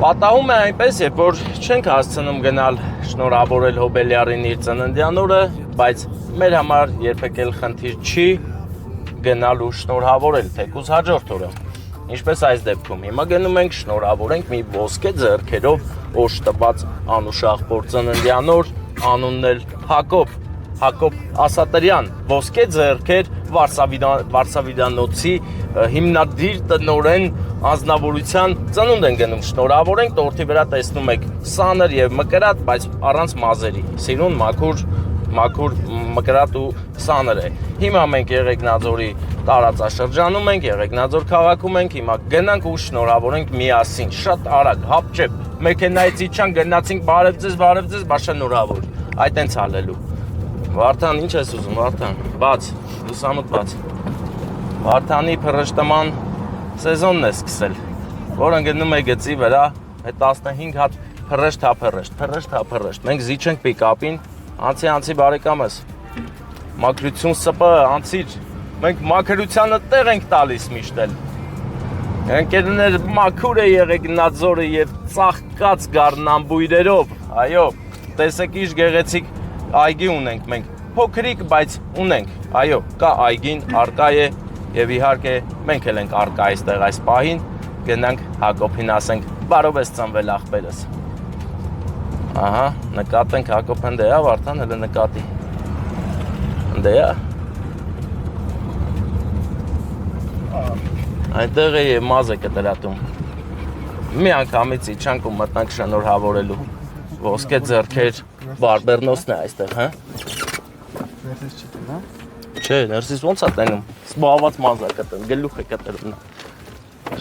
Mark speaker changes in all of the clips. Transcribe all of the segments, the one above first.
Speaker 1: Պատահում է այնպես, երբ որ չենք հասցնում գնալ շնորհավորել Հոբելյարին իր ծննդյան օրը, բայց մեր համար երբեք էլ խնդիր չի գնալ ու շնորհավորել թեկուզ հաջորդ օրը։ Ինչպես այս դեպքում, հիմա գնում ենք շնորհավորենք մի ոսկե ձեռքերով օժտված Անուշ աղբոր ծննդյան օր, անունն էլ Հակոբ Ասատրյան, ոսկե ձեռքեր Վարսավիդանոցի հիմնադիր տնօրեն անձնավորության ծնունդ են գնում շնորհավորենք, տորթի վրա տեսնում եք սանր եւ մկրատ, բայց առանց մազերի, սիրուն մաքուր մկրատ ու սանր է։ Հիմա մենք Եղեգնաձորի տարածաշրջանում ենք, Եղեգնաձոր քաղաքում ենք, հիմա գնանք ու շնորհավորենք միասին, շատ արագ, հապճեպ, մեքենայից իջանք, գնացինք բարև ձեզ, բա շնորհավոր, այդ այնց հալելու։ Վարդան, ինչ ես ուզում, Վարդան, բաց, լուսամուտ բաց։ Վարդանի փռշտման սեզոնն է սկսել, որը գնում է գծի վրա, այդ 15 հատ փռշտ, մենք զիջենք պիկապին, անցի բարեկամս, մաքրություն սպը, անցիր, մենք մաքրությանը տեղ ենք տալիս միշտ էլ։ Ընկերներ մաքուր է Եղեգնաձորը եւ ծաղկած գառնանբույրերով, այո, տեսեք ինչ գեղեցիկ այգի ունենք մենք, փոքրիկ, բայց ունենք, այո, կա այգին, արկա է եւ իհարկե մենք էլ ենք արկա այստեղ այս պահին, գնանք Հակոբին ասենք, բարով ես ծնվել աղբերս։ Ահա, նկատենք Հակոբ ընդ է, Վարդան, հələ նկատի։ Ընդ է։ Այնտեղ է մազ է կտրատում։ Մի անգամից իջանք ու մտնանք շնորհավորելու։ Ոսկե ձեռքեր բարբերնոսն է այստեղ, հա։ Ներսից չի տեն, հա։ Չէ, ներսից ոնց է տենում։ Զբաղված մազ է կտրում, գլուխ է կտրում։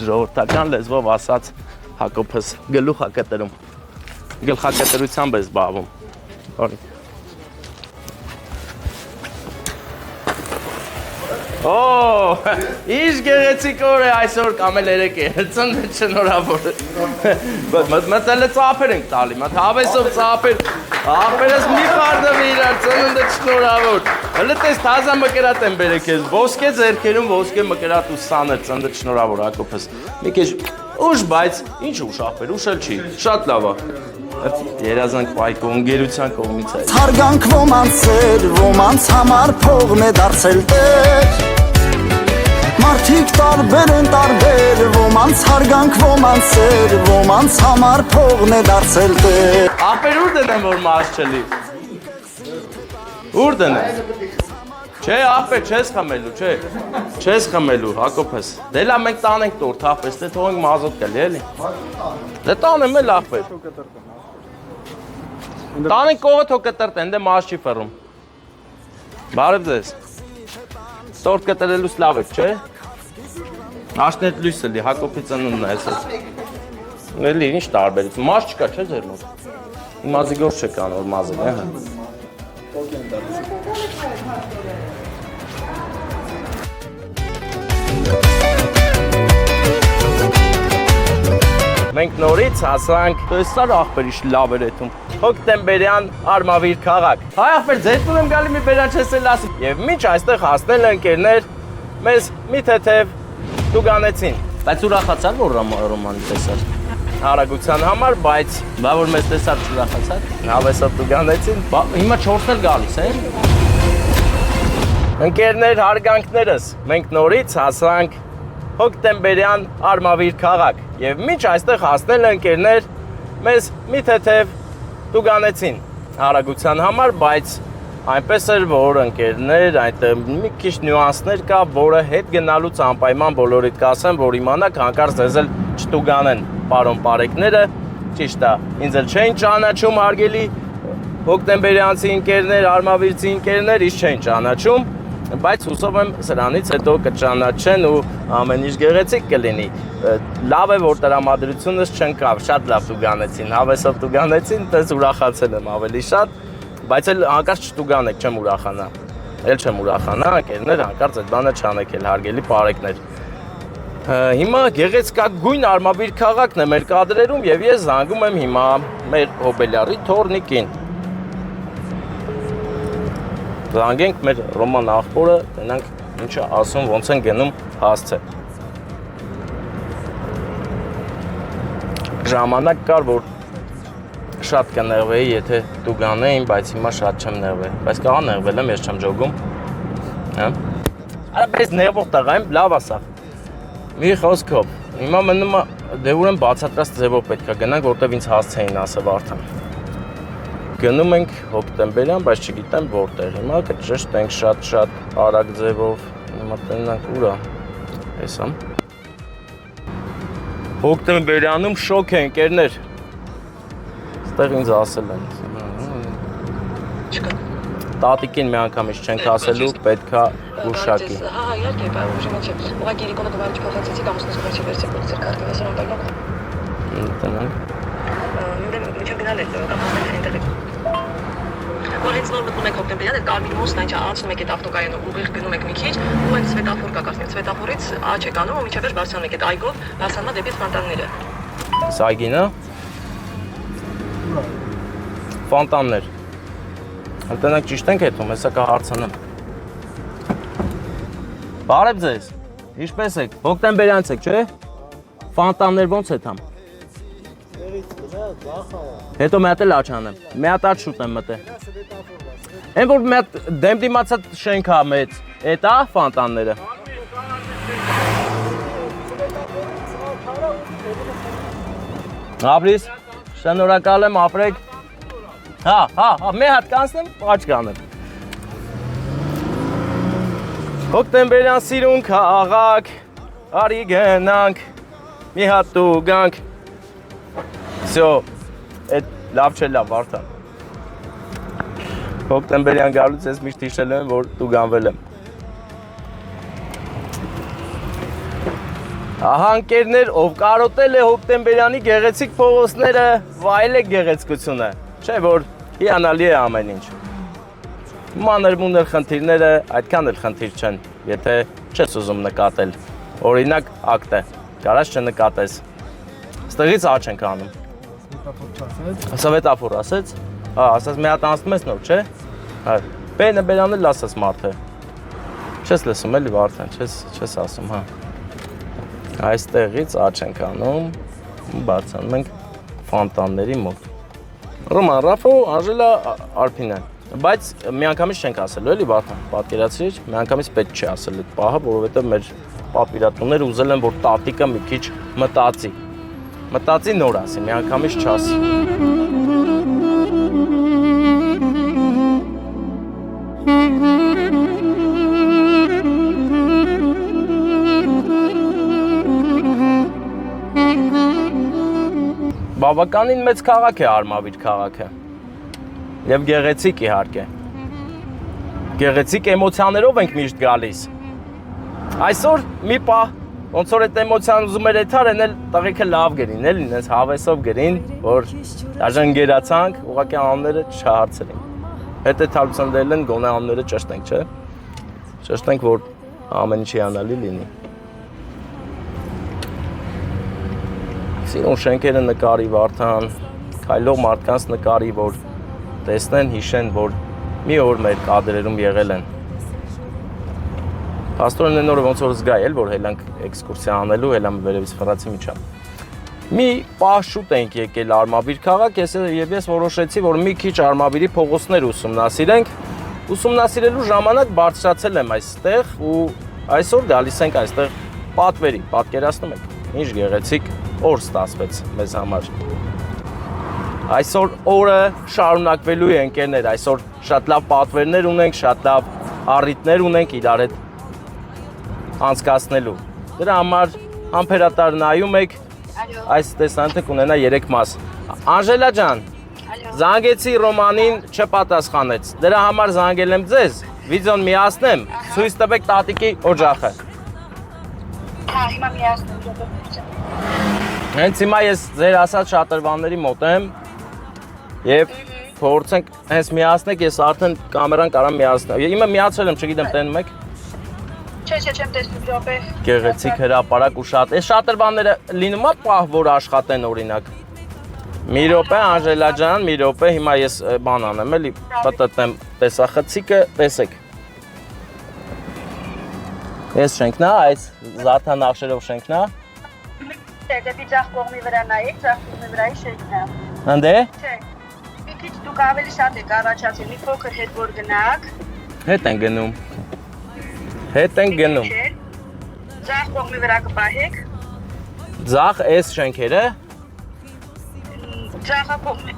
Speaker 1: Ժողովրդական լեզվով ասած Հակոբս գլուխ է կտրում։ Գլխակտրությամբ է զբաղվում։ Օրի։ Օ, ինչ գեղեցիկ օր է այսօր կամ էլ երեկ է, ծննդը շնորհավոր։ Մտել է ծափեր ենք տալի, մատ հավեսով ծափեր, աղբերս մի խարդվի իրար, ծննդը շնորհավոր։ Հələ տես թազա մկրատ եմ բերեք ես, ոսկե ձեռքերում ոսկե մկրատ ու սաներ, ծննդը շնորհավոր Հակոբս։ Մի քիչ ուշ, բայց ինչ ուշ աղբեր, ուշել չի, շատ լավ է։ Երազանք պայքո ընկերության կողմից է։
Speaker 2: Հարգանք ոմանց էր, ոմանց համար փողն է դարձել տեր։ Մարդիկ տարբեր են տարբեր, ոմանց հարգանք ոմանց էր, ոմանց համար փողն է դարձել տեր։
Speaker 1: Աղբեր ուր դնեմ, որ մազ չլի։ Ուր դնեմ։ Չէ, աղբեր, չես խմելու, չէ։ Չես խմելու, Հակոբս։ Դե լավ մենք տանենք տորթ, աղբեր, դե թողենք մազոտ կլի, էլի։ Դե տանեմ էլ աղբեր։ Տանենք կողը թող կտրտեն, դե մազ չի ֆռում։ Բարև ձեզ։ Տորտ կտրելուց լավ եք, չէ։ Աշնետ լույսը լի, Հակոբի ծնունդն է այսօր։ Էլի ինչ տարբերություն, մազ չկա, չէ ձեր մոտ։ Մազի գործ չկան, որ մազել է, հա։ Մենք նորից հասանք, տեսար աղբեր ինչ լավ էր էթում, հոկտեմբերյան Արմավիր քաղաք։ Հայ աղբեր, ձեր տուն եմ գալի մի բերան չես էլ ասի։ Եվ մինչ այստեղ հասնել ընկերներ, մեզ մի թեթև տուգանեցին։ Բայց ուրախացար, որ Ռոմանի տեսար։ Արագության համար, բայց բա որ մեզ տեսար չուրախացար, հավեսով տուգանեցին, հիմա 4-ն էլ գալիս է։ Ընկերներ, հարգանքներս, մենք նորից հասանք հոկտեմբերյան Արմավիր քաղաք եւ մինչ այստեղ հասնել ընկերներ մեզ մի թեթև տուգանեցին արագության համար, բայց այնպես էր, որ ընկերներ այնտեղ մի քիչ նյուանսներ կա, որը հետ գնալուց անպայման բոլորիդ կասեմ, որ իմանաք հանկարծ ձեզ էլ չտուգանեն պարոն պարեկները, ճիշտ է, ինձ էլ չէին ճանաչում հարգելի հոկտեմբերյանցի ընկերներ, արմավիրցի ընկերներ, ինչ չէին ճանաչում, բայց հուսով եմ սրանից հետո կճանաչեն ու ամեն ինչ գեղեցիկ կլինի։ Լավ է, որ տրամադրությունս չընկավ, շատ լավ տուգանեցին, հավեսով տուգանեցին, տես ուրախացել եմ ավելի շատ, բայց էլ հանկարծ չտուգանեք, չեմ ուրախանա, էլ չեմ ուրախանա, ընկերներ, հանկարծ այդ բանը չանեք էլ, հարգելի պարեկներ։ Հիմա գեղեցկագույն Արմավիր քաղաքն է մեր կադրերում եւ ես զանգում եմ հիմա մեր Հոբելյարի թորնիկին։ Զանգենք մեր Ռոման աղբորը, տենանք ինչը ասում, ոնց են գնում հասցե։ ժամանակ կար, որ շատ կներվեի, եթե դու գանեին, բայց հիմա շատ չեմ ներվել։ Բայց կաղա ներվել եմ, ես չեմ ջոգում։ Հա։ Արա պես ներվող տղա եմ, լավ ասա։ Մի խոսքով, հիմա մնում է դե ուրեմն բացատրած ձևով պետք է գնանք, որտեվ ինձ հասցեին ասել արդեն։ Գնում ենք հոկտեմբերյան, բայց չգիտեմ որտեղ։ Հիմա կճշտենք շատ արագ ձևով։ Հիմա տնանք ուրա։ Էսա։ Հոկտեմբերյանում շոկ է ընկերներ։ Ստեղ ինձ ասել են։ Տատիկին մի անգամից չենք ասելու, պետքա գուշակի։
Speaker 3: Հա, իհարկե, բայց ուժի մեջ է։ Ուղղակի իրիկոնը գվարիչ փոխեցի, ամուսնուս վերջի վերցի փոխեցի կարտի, ասում եմ բայլոք։
Speaker 1: Տնանք։
Speaker 3: Միջով գնալ է, կապացնել ինտերնետ։ Որ հենց նոր մտնում եք հոկտեմբերյան, այդ կարմիր մոսն այն անցնում եք այդ ավտոկայանը, ուղիղ գնում եք մի քիչ, ու այդ սվետաֆոր կա կասնի, սվետաֆորից աճ եք անում, ու միջև բարձրանում եք այդ այգով, բարձրանա դեպի ֆոնտանները։
Speaker 1: Սայգին, հա։ Ֆոնտաններ։ Ընտենակ ճիշտ ենք հետում, հեսա կա հարցանեմ։ Բարև ձեզ, ինչպես եք, հոկտեմբերյանց եք, չէ՞։ Ֆոնտաններ ոնց է թամ։ Հետո մի հատ էլ աչանեմ, մի հատ աչ շուտ եմ մտե։ Են որ մի հատ դեմ դիմացած շենք հա մեծ, էդ ա ֆոնտանները։ Ապրիս, շնորհակալ եմ, ապրեք։ Հա, մի հատ կանցնեմ, աչ կանեմ։ Հոկտեմբերյան սիրուն քաղաք, արի գնանք, մի հատ դու գանք։ Всё, այդ լավ չէ լավ, Վարդան։ Հոկտեմբերյան գալուց ես միշտ հիշել եմ, որ դու գանվել եմ։ Ահա ընկերներ, ով կարոտել է հոկտեմբերյանի գեղեցիկ փողոցները, վայել է գեղեցկությունը, չէ՞ որ հիանալի է ամեն ինչ։ Մանր-մուներ խնդիրները այդքան էլ խնդիր չեն, եթե չես ուզում նկատել։ Օրինակ ակտը, կարաս չնկատես։ Ստեղից աչ ենք անում։ Սվետաֆոր ասեց։ Հա, ասած մի հատ անցնում ես նոր, չէ՞։ Հա, բենը բերանը լասած մարդը։ Չես լսում էլի Վարդան, չես ասում, հա։ Այստեղից աչ ենք անում, բարձանում ենք ֆոնտանների մոտ։ Ռոման Ռաֆո, Անժելա Արփինյան։ Բայց միանգամից չենք ասելու, էլի Վարդան, պատկերացրիր, միանգամից պետք չի ասել այդ պահը, որովհետև մեր պատվիրատուները ուզել են, որ տատիկը մի քիչ մտածի։ Մտածի նոր ասի, միանգամից չասի։ Բավականին մեծ քաղաք է Արմավիր քաղաքը։ Եվ գեղեցիկ իհարկե։ Գեղեցիկ էմոցիաներով ենք միշտ գալիս։ Այսօր մի պահ ոնց որ այդ էմոցիան ուզում էր եթար են, տղեկը լավ գրին, էլի ինձ հավեսով գրին, որ դաժան գերացանք, ուղղակի անունները չհարցրին։ Հետո թալուցանդել են գոնե անունները ճշտենք, չէ՞։ Ճշտենք, որ ամեն ինչ հիանալի լինի։ Սիրուն շենքերը նկարի Վարդան, քայլող մարդկանց նկարի, որ տեսնեն, հիշեն, որ մի օր մեր կադրերում եղել են։ Աստորեն այն օրը ոնց որ զգայ էլ, որ հելանք էքսկուրսիա անելու, հելամ վերևից ֆրանսի միջա։ Մի պահ շուտ ենք եկել Արմավիր քաղաք, եւ ես որոշեցի, որ մի քիչ Արմավիրի փողոցներ ուսումնասիրենք։ Ուսումնասիրելու ժամանակ բարձրացել եմ այստեղ ու այսօր գալիս ենք այստեղ պատվերի, պատկերացնում եք, ինչ գեղեցիկ օր ստացվեց մեզ համար։ Այսօր օրը շարունակվելու է ընկերներ, այսօր շատ լավ պատվերներ ունենք, շատ լավ առիթներ ունենք իրար հետ անցկացնելու։ Դրա համար համբերատար նայում եք, այս տեսանյութը կունենա 3 մաս։ Անժելա ջան, զանգեցի Ռոմանին չպատասխանեց, դրա համար զանգել եմ ձեզ, վիդեոն միացնեմ, ցույց տվեք տատիկի օջախը։
Speaker 3: Հա, հիմա միացնեմ։
Speaker 1: Հենց հիմա ես ձեր ասած շատրվանների մոտ եմ եւ փորձենք հենց միացնեք, ես արդեն կամերան կարամ միացնեմ։ Իմը միացել եմ, չգիտեմ, տենում եք։
Speaker 3: Չէ, չեմ տեսնում, րոպե։
Speaker 1: Գեղեցիկ հրապարակ ու շատ։ Այս շատրվանները լինում է պահ, որ աշխատեն օրինակ։ Մի րոպե, Անժելա ջան, մի րոպե, հիմա ես բան անեմ, էլի պատտեմ տեսախցիկը, տեսեք։ Ես շենքն է, այս զարդան նախշերով շենքն է։
Speaker 4: Դեպի ձախ կողմի վրա նայեք, ձախ կողմի վրայի շենքն է։
Speaker 1: Անդե։
Speaker 4: Չէ։ Մի քիչ դուք ավելի շատ եք առաջացել, մի փոքր հետ որ գնաք։
Speaker 1: Հետ են գնում։ Հետ են գնում։
Speaker 4: Ձախ կողմի վրա կպահեք։
Speaker 1: Ձախ էս շենքերը։
Speaker 4: Ձախա կողմի։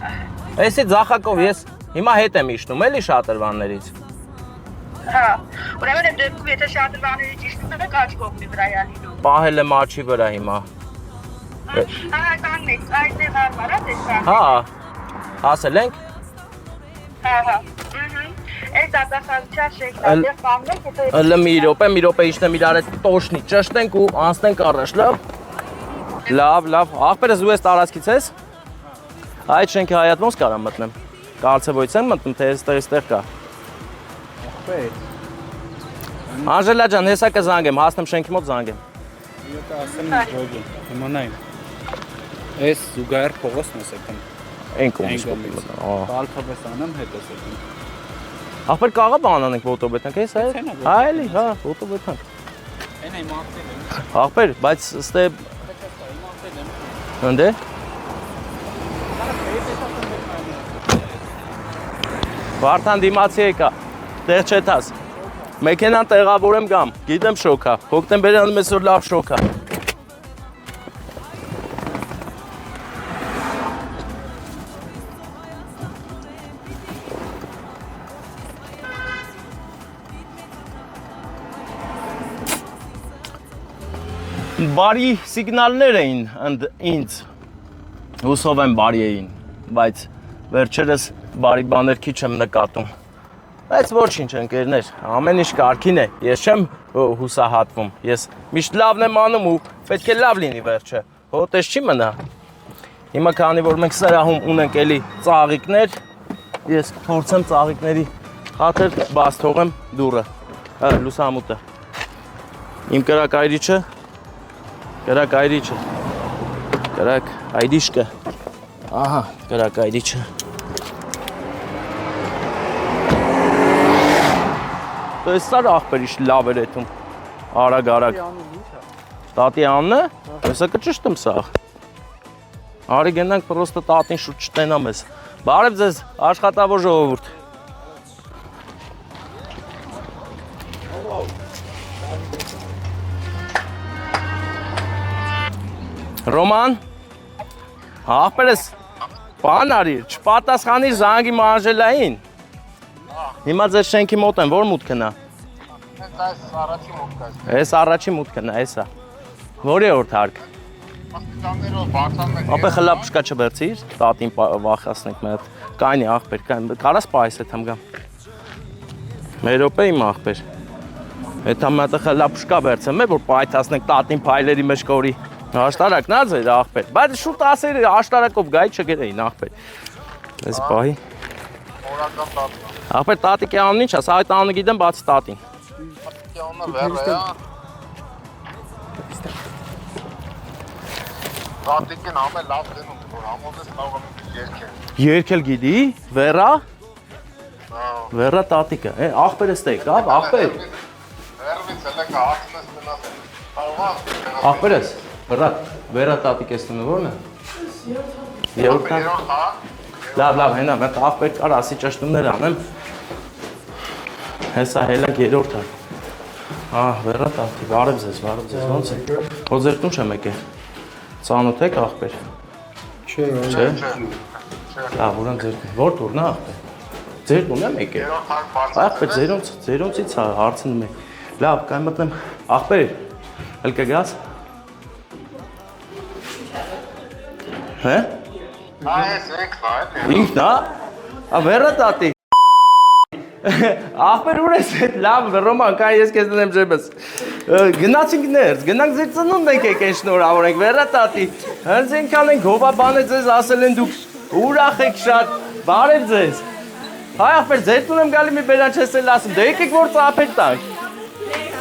Speaker 1: Էսի ձախակով ես հիմա հետ եմ իջնում էլի շատրվաններից։
Speaker 4: Հա։ Ուրեմն այդ դեպքում եթե շատրվաններից իջնում եք աջ կողմի վրա է լինում։
Speaker 1: Պահել եմ աչի վրա հիմա։
Speaker 4: Հա, կանգնեք, այդտեղ հարմար է տեսա։
Speaker 1: Հա։ Հասել ենք։
Speaker 4: Հա։ Այս դատախազության շենքն է, կանգնեք, հետո
Speaker 1: Ըլը մի րոպե իջնեմ իրար հետ տոշնի ճշտենք ու անցնենք առաջ, լավ։ Լավ, աղբերս ու ես տարածքից ես։ Այդ շենքի հայատ ոնց կարամ մտնեմ։ Կարծեվոյց եմ մտնում, թե այստեղ կա։ Անժելա ջան, հեսա կզանգեմ, հասնեմ շենքի մոտ զանգեմ։
Speaker 5: Եկա ասեմ ժողովին, իմանային։ Այս զուգահեռ փողոցն ես եկում։
Speaker 1: Այն կողմից մտնում։
Speaker 5: Բալփովես անեմ հետ ես եկում։
Speaker 1: Աղբեր կաղա բան անենք ֆոտոբեթանք, էս է։ Այլի, հա, ֆոտոբեթանք։
Speaker 5: Այն է մարտել եմ։
Speaker 1: Աղբեր, բայց ստե Անդե։ Վարդան դիմացի եկա, տեղ չետաս, մեքենան տեղավորեմ գամ, գիտեմ շոքա, հոկտեմբերյանում ես որ լավ շոքա։ Բարի սիգնալներ էին ինձ, հուսով եմ բարի էին, բայց վերջերս բարի բաներ քիչ եմ նկատում։ Բայց ոչինչ ընկերներ, ամեն ինչ կարգին է, ես չեմ հուսահատվում, ես միշտ լավն եմ անում ու պետք է լավ լինի վերջը, հոտես չի մնա։ Հիմա քանի որ մենք սրահում ունենք էլի ծաղիկներ, ես փորձեմ ծաղիկների խաթր բաց թողեմ դուռը, լուսամուտը։ Իմ կրակայրիչը, կրակ այդիշկը, ահա կրակայրիչը։ Ես սար աղբեր իշ լավ էր էթում, արագ։ Տատի աննը, եսը կճշտում սաղ։ Արի գենանք պրոստը տատին շուտ չտենամ ես։ Բարև ձեզ, աշխատավոր ժողովուրդ։ Ռոման, աղբեր ես, բան արիր, չպատասխանիր զանգի Անժելային։ Հիմա ձեր շենքի մոտ եմ, որ մուտքն է։ Այս առաջի մուտքն է, էսա։ Որի օրդ հարկ։ Ապե խլապշկա չբերցիր, տատին վախացնենք մի հատ։ Կայնի աղբեր, կարաս պայս հետ համ գամ։ Մեր րոպե իմ աղբեր։ Հետ համ հատը խլապշկա բերցեմ է, որ պայթացնենք տատին պայլերի մեջ կորի։ Աշտարակն ա ձեր աղբեր, բայց շուտ ասեր աշտարակով գայի չգերեին աղբեր։ Ես պահի։ Աղբեր տատիկի անուն ինչ ասա, այդ անունը գիտեմ բացի տատին։
Speaker 6: Տատիկի անունը Վերա է։ Տատիկին ամեն լավ դնում, որ համոզես կարող եմ երկել։
Speaker 1: Երկել գիտի, Վերա։ Վերա տատիկը, աղբեր ես տեկ, աղբեր։
Speaker 6: Վերվից էլ եկա հացնես տնաս,
Speaker 1: Աղբեր ես, Վերա տատիկ ես տնը որն է։ Երորդ Լավ, հենա, մենք աղբեր կար ասի ճշտումներ անեմ։ Հեսա հելակ երորդ է։ Վերա տատի, բարև ձեզ, ոնց է։ Հո ձեր տուն չեմ եկել։ Ծանոթ եք աղբեր։ Չէ։ Լավ, ուրան ձեր տուն, որ տուրն է աղբեր։ Ձեր տուն եմ եկել։ Աղբեր, ձերոնցից հարցնում է։ Լավ, կայ մտնեմ, աղբեր, էլ կգաս։ Հե։
Speaker 6: Այս ինքն է։
Speaker 1: Ինքն է։ Վերա տատի։ Աղբեր ուր ես հետ լավ Ռոման, կայ ես քեզ դնեմ ջեբս։ Գնացինք ներս, գնանք ձեր ծնունդ ենք եկեն շնորհավորենք Վերա տատի։ Հենց այնքան ենք հովաբանը ձեզ ասել են դուք ուրախ եք շատ։ Բարև ձեզ։ Հայ աղբեր, ձեր տուն եմ գալի մի բերան չես էլ ասում, դե եկեք որ ծափեք տանք։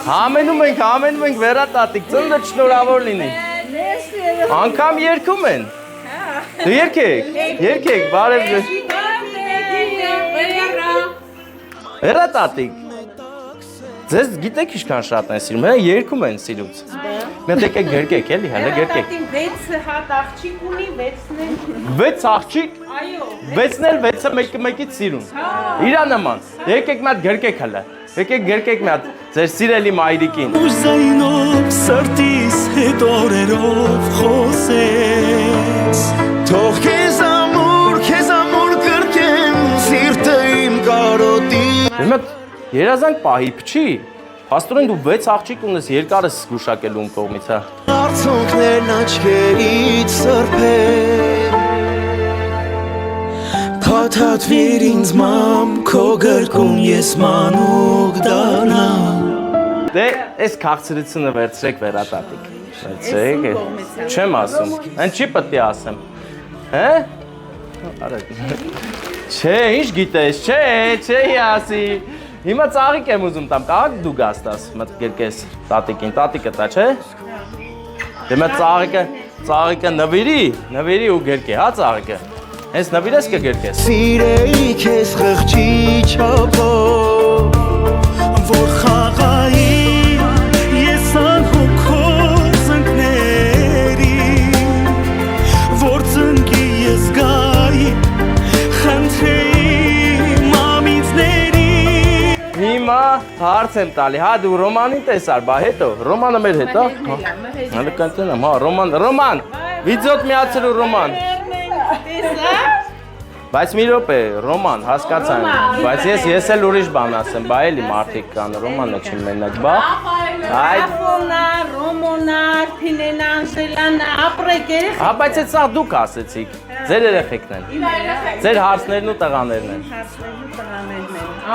Speaker 1: Համենում ենք Վերա տատիկ, ծննդը շնորհավոր լինի։ Անկամ երգում են։ Դու երկեք, բարև ձեզ։ Վերա տատիկ։ Ձեզ գիտեք ինչքան շատ են սիրում, հա երգում են սիրուց։ Մենք եկեք գրկեք, էլի, հələ գրկեք։
Speaker 7: 6 հատ աղջիկ ունի, 6-ն էլ։
Speaker 1: 6 աղջիկ։
Speaker 7: Այո։
Speaker 1: 6-ն էլ 6-ը մեկից սիրուն։ Իրա նման։ Եկեք մի հատ գրկեք հələ։ Եկեք գրկեք մի հատ ձեր սիրելի մայրիկին։
Speaker 2: Ուզայնով սրտիս հետ օրերով խոսես Թող քեզ ամուր կրկեմ սիրտը իմ կարոտի
Speaker 1: Հիմա երազանք պահի փչի։ Աստորեն դու 6 աղջիկ ունես երկարս զգուշակելու ում կողմից, հա։
Speaker 2: Արցունքներն աչքերից սրբեն Փաթաթվիր ինձ մամ քո գրկում ես մանուկ դառնամ
Speaker 1: Դե այս քաղցրությունը վերցրեք վերատատիկ։ Վերցրեք։ Չեմ ասում։ Այն չի պետք է ասեմ։ Հե? Արա։ Չէ, ինչ գիտես, չէ, ասի։ Հիմա ծաղիկ եմ ուզում տամ, կարող դու գաստաս, մտ գրկես տատիկին, տատիկը տա, չէ։ Դե մտ ծաղիկը նվիրի ու գրկե, հա ծաղիկը։ Հենց նվիրես կգրկես։
Speaker 2: Սիրեի քեզ խղճի չափով որ խաղայի ես անհոգոց ընկների որ ծնկի ես գայի խնդրեի մամիցների
Speaker 1: Հիմա հարց եմ տալի, հա դու Ռոմանին տեսար, բա հետո, Ռոմանը մեր հետ, հա։ Հələ կանտնամ, հա, Ռոման, վիդեոտ միացրու Ռոման։ Բայց մի րոպե, Ռոման, հասկացան, բայց ես էլ ուրիշ բան ասեմ, բա էլի մարդիկ կան, Ռոմանը չի մենակ, բա։
Speaker 7: Ռաֆոնա, Ռոմոնա, Փինենա, Անժելանա, ապրեք երեխեք։
Speaker 1: Հա, բայց այդ սաղ դուք ասեցիք, ձեր երեխեքն են, ձեր հարցներն ու տղաներն են։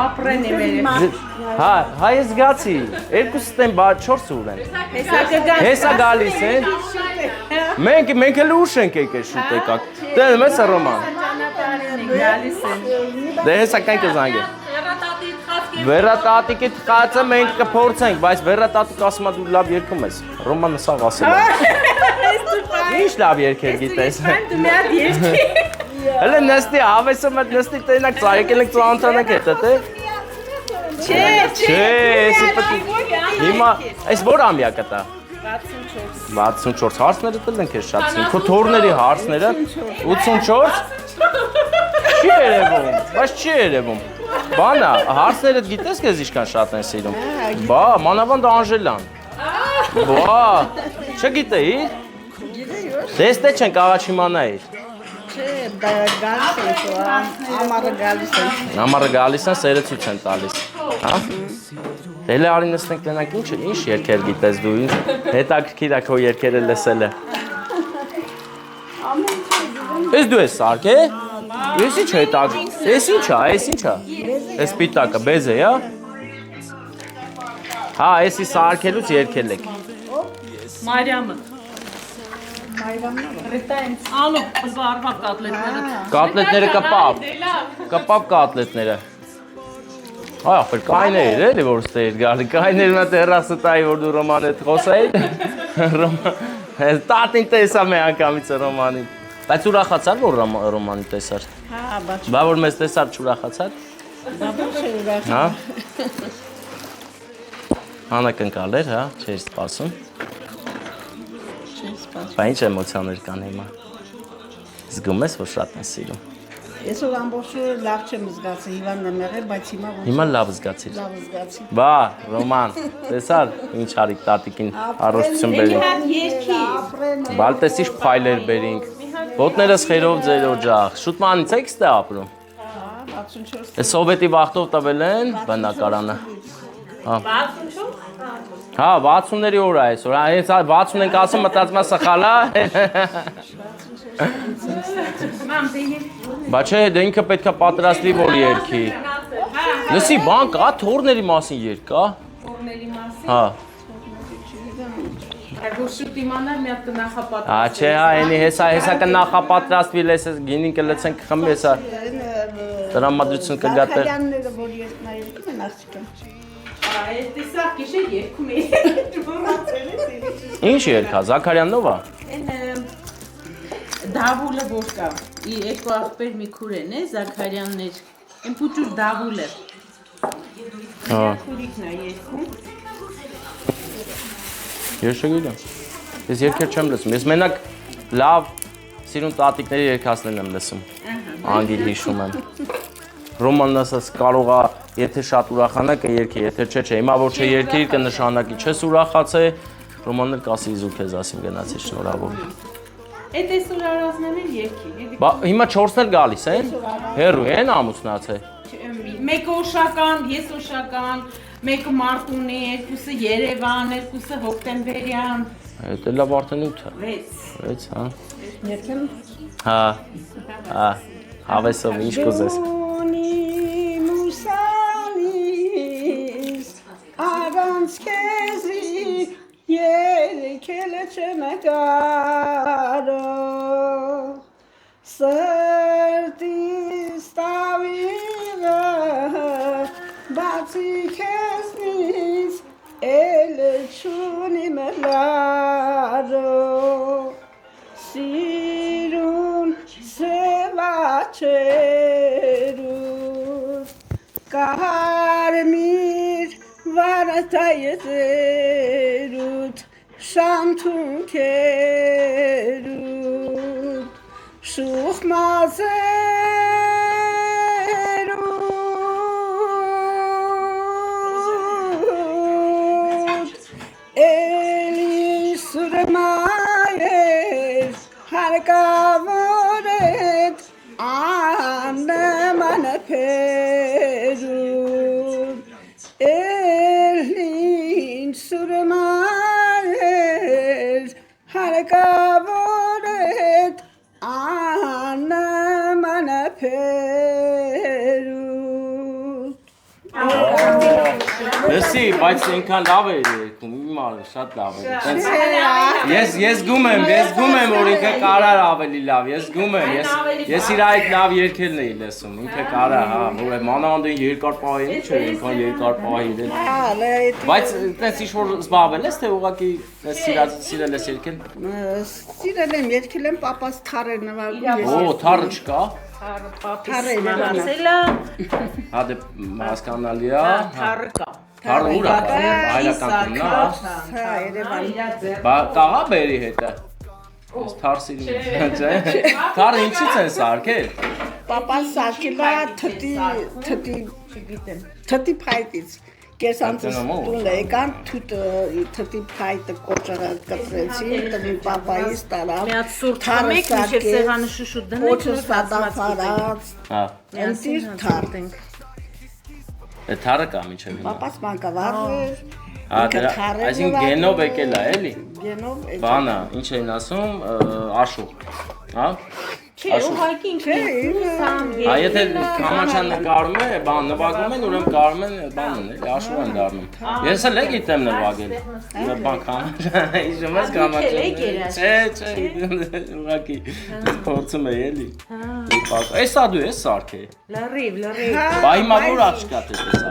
Speaker 7: Ապրեն եմ երեխեք։
Speaker 1: Հա, ես զգացի, երկուսս են, բա 4 ուր են։ Հեսա գալիս են։ Մենք էլ ուշ ենք եկել շուտ եկակ։ Դե մեծ է Ռոման։ Դե հեսա կանք է զանգել։ Վերատատիկի թխածը մենք կփորձենք, բայց վերատատիկ ասում է դու լավ երգում ես։ Ռոմանը սաղ ասել է։ Ինչ լավ երգեր գիտես։
Speaker 7: Դու մի հատ երգի։
Speaker 1: Հələ նստի, հավեսը մտ նստի տենակ ծայեկել ենք ծանոթանանք հետը, թե։
Speaker 7: Չէ,
Speaker 1: էսի պետք Հիմա, այս որ ամյակը տա։
Speaker 7: 64
Speaker 1: 64 հարցները տել ենք ես շատ սին, քո թորների հարցները 84 չի երևում, բայց չի երևում։ Բանա, հարցները գիտես քեզ ինչքան շատ են սիրում։ Բա, մանավանդ Անժելան։ Բա, չգիտեի։ Դեստե չենք առաջ իմանայիր։
Speaker 7: Չէ, դա գալիս են, ամառը գալիս են։
Speaker 1: Ամառը գալիս են, սերը ցույց են տալիս։ Հա։ Դե արի նստենք տենանք ինչ երգեր գիտես դու, հետաքրքիր է քո երգերը լսելը։ Ես դու ես սարքե։ Ես ինչ հետաքրքիր։ Ես ինչա։ Ես պիտակը, բեզե, հա։ Հա, եսի սարքելուց երգել եք։
Speaker 7: Մարիամը։ Ալո, զարվա կատլետները։
Speaker 1: Կատլետները կպավ կատլետները։ Այ ախր կայներ էլի որ ստեիր գալի, կայներ մա տերասը տայի որ դու Ռոման հետ խոսայիր։ Տատին տեսա մի անգամից Ռոմանին։ Բայց ուրախացար որ Ռոմանին տեսար։
Speaker 7: Հա, բայց
Speaker 1: Բա որ մեզ տեսար չուրախացար։ Հա։ Անակնկալ էր, հա, չէր սպասում։ Բա ինչ էմոցիաներ կան հիմա։ Զգում ես որ շատ են սիրում։
Speaker 7: Այսօր ամբողջ օրը լավ չեմ զգացել, հիվանդ եմ եղել, բայց
Speaker 1: Հիմա լավ զգացիր։
Speaker 7: լավ զգացի։
Speaker 1: Բա, Ռոման, տեսար ինչ արիք տատիկին առողջություն բերենք։
Speaker 7: Երկի։
Speaker 1: Բալտեսի փայլեր բերինք։ Ոտներս խերով ձեր օջախ։ Շուտ մանից եք ստե ապրում։
Speaker 7: 64
Speaker 1: Է սովետի վախտով տվել են բնակարանը։ Հա։
Speaker 7: 64
Speaker 1: Հա, 60-ների օր է այսօր։ Հենց 60 ենք ասում, մտածում եմ սխալ է։
Speaker 7: Մամ, դե
Speaker 1: Բա չէ, դե ինքը պետքա պատրաստվի որ երգի։ Լսի, բան կա, թորների մասին երգ կա։
Speaker 7: Թորների մասին։
Speaker 1: Հա։
Speaker 7: Որ շուտ իմանալ մի հատ կնախապատրաստի։
Speaker 1: Ա չէ, հա, այնի հեսա կնախապատրաստվի, լես գինին կլցենք խմի, հեսա տրամադրություն կգա տեղ։
Speaker 7: Զաքարյանները որ երկնայերքում են աղջիկը։ Այս տեսակ գիշեր երգում էի։ Դուրացել ես։
Speaker 1: Ինչ երգ է, Զաքարյանով է։
Speaker 8: Դավուլը որ կա, երկու աղբեր մի քուրեն է, Զաքարյաններ, են պուճուր դավուլը։ Խուրիկն է երկում։
Speaker 1: Ես չգիտեմ։ Ես երգեր չեմ լսում։ Ես մենակ լավ սիրուն տատիկների երգասներն եմ լսում։ Անգիր հիշում եմ։ Ռոմանն ասած կարող է, եթե շատ ուրախանա կերգի, եթե չէ, հիմա որ չերգի, կնշանակի չես ուրախացե, Ռոմանն էլ կասի իզու քեզ ասիմ գնացի շնորհավոր։
Speaker 8: Էդ էս ուրարազնեն էլ երկի։
Speaker 1: Բա հիմա 4-ն էլ գալիս են։ Հերու են ամուսնացե։
Speaker 8: Մեկը Օշական, ես Օշական, մեկը Մարտունի, երկուսը Երևան, երկուսը հոկտեմբերյան։
Speaker 1: Այդ էլ լավ արդեն 8-ը։ 6, հա։
Speaker 8: Երկեմ։
Speaker 1: Հա։ Հա։ Հավեսով ինչ կուզես։
Speaker 7: Մուսանիս առանց քեզի երգել չեմ կարող սրտիս տավիղը բացի քեզնից էլ չունիմ լարով սիրուն սևաչերուտ կարմիր վարդայերուտ շանթունքերուտ շուխ մազերուտ էլի սուրմայեր հարկավորետ աննման պերուտ էլին սուրմայեր հարկավորետ աննման պերուտ
Speaker 1: Լսի, բայց այնքան լավ է երգում, իմ արը շատ լավ է։ Ես գում եմ, որ ինքը կարար ավելի լավ, ես գում եմ, ես իր այդ լավ երգելն էի լսում, ինքը կարա, հա, որ մանավանդին երկար պահել չէ, այնքան երկար պահել։ Բայց այդպես ինչ-որ զբաղվել ես, թե ուղղակի սիրել ես երգել։
Speaker 7: Սիրել եմ, երգել եմ պապաս թարեր նվագում։
Speaker 1: Օ, թարը չկա։
Speaker 7: Թարեր
Speaker 8: Սելա,
Speaker 1: Հա դե հասկանալի է։
Speaker 8: թարը կա։
Speaker 1: Թարը ուր է, հայրական տունն է։
Speaker 7: Հա, Երևան։
Speaker 1: Բա կաղա բերի հետը։ Ես թար սիրում եմ, չէ։ Թարը ինչից են սարքել։
Speaker 7: Պապան սարքելա թթի փայտից։ Կեսանցս տուն եկան, թթի փայտը կոճարը կտրեցին, տնի պապայից տարավ։
Speaker 8: Միած սուրճ խմեք, մինչև սեղանը շուշուտ դնեք,
Speaker 7: Ոչը ստադաֆարած,
Speaker 1: Հա։
Speaker 7: ընտիր թարդ։
Speaker 1: Է թարը կա միջև հիմա։
Speaker 7: Պապաս մանկավարներ,
Speaker 1: Հա, այսինքն գենով եկել է, էլի։
Speaker 7: գենով եկել։
Speaker 1: Բանա, ինչ էին ասում, աշուղ։ Հա։
Speaker 8: Չէ, ուղղակի ինքն
Speaker 1: Հա, եթե կամաչան նկարում է, բան նվագում են, ուրեմն կարում են, բանն է, աշուղ են դառնում։ Ես էլ գիտեմ նվագել։ Բան կամաչան, իժում ես կամաչան։ Չէ, ուղղակի փորձում է, էլի։ Էսա դու ես սարքե։
Speaker 8: լրիվ։
Speaker 1: Բա հիմա որ աչքա թե տեսա։